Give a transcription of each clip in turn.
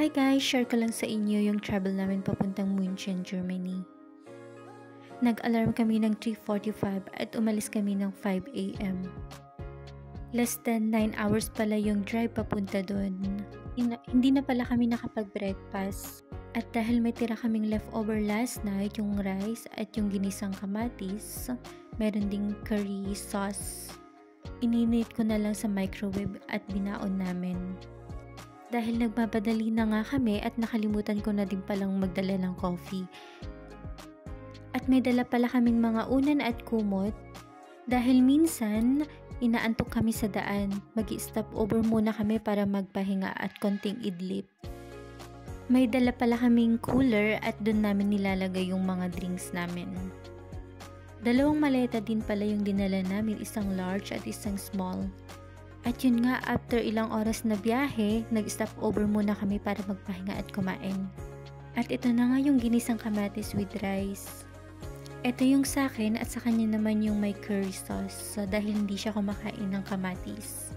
Hi guys! Share ko lang sa inyo yung travel namin papuntang München, Germany. Nag-alarm kami ng 3:45 at umalis kami ng 5 AM. Less than 9 hours pala yung drive papunta doon. Hindi na pala kami nakapag-breakfast. At dahil may tira kaming leftover last night, yung rice at yung ginisang kamatis, meron ding curry sauce. Ininit ko na lang sa microwave at binaon namin. Dahil nagmamadali na nga kami at nakalimutan ko na din palang magdala ng coffee. At may dala pala kaming mga unan at kumot. Dahil minsan, inaantok kami sa daan. Mag-i-stop over muna kami para magpahinga at konting idlip. May dala pala kaming cooler at doon namin nilalagay yung mga drinks namin. 2 maleta din pala yung dinala namin, isang large at isang small. At yun nga, after ilang oras na biyahe, nag-stop over muna kami para magpahinga at kumain. At ito na nga yung ginisang kamatis with rice. Ito yung sa akin at sa kanya naman yung may curry sauce dahil hindi siya kumakain ng kamatis.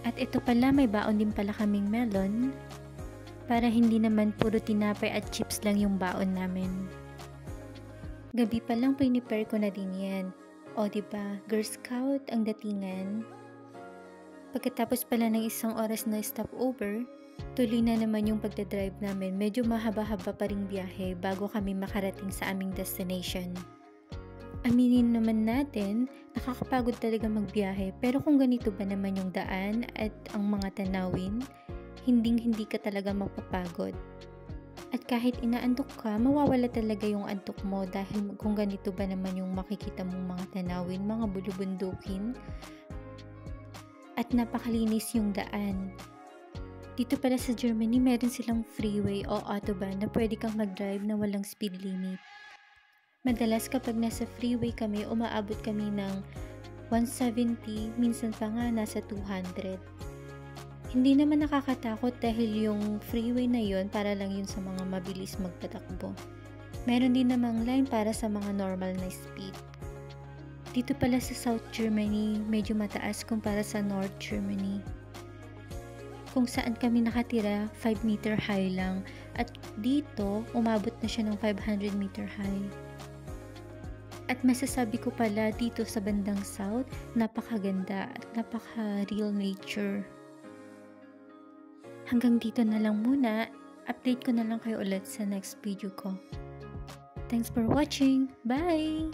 At ito pala, may baon din pala kaming melon para hindi naman puro tinapay at chips lang yung baon namin. Gabi pa lang prepare ko na din yan. O diba, Girl Scout ang datingan. Pagkatapos pala ng isang oras na stopover, tuloy na naman yung pagdadrive namin. Medyo mahaba-haba pa ring biyahe bago kami makarating sa aming destination. Aminin naman natin, nakakapagod talaga magbiyahe, pero kung ganito ba naman yung daan at ang mga tanawin, hindi ka talaga mapapagod. At kahit inaantok ka, mawawala talaga yung antok mo dahil kung ganito ba naman yung makikita mong mga tanawin, mga bulubundukin, at napakalinis yung daan. Dito pala sa Germany, meron silang freeway o autobahn na pwede kang mag-drive na walang speed limit. Madalas kapag nasa freeway kami, umaabot kami ng 170, minsan pa nga nasa 200. Hindi naman nakakatakot dahil yung freeway na yon para lang yun sa mga mabilis magpatakbo. Meron din namang line para sa mga normal na speed. Dito pala sa South Germany, medyo mataas kumpara sa North Germany. Kung saan kami nakatira, 5 meter high lang. At dito, umabot na siya ng 500 meter high. At masasabi ko pala dito sa bandang South, napakaganda at napaka-real nature. Hanggang dito na lang muna. Update ko na lang kayo ulit sa next video ko. Thanks for watching. Bye!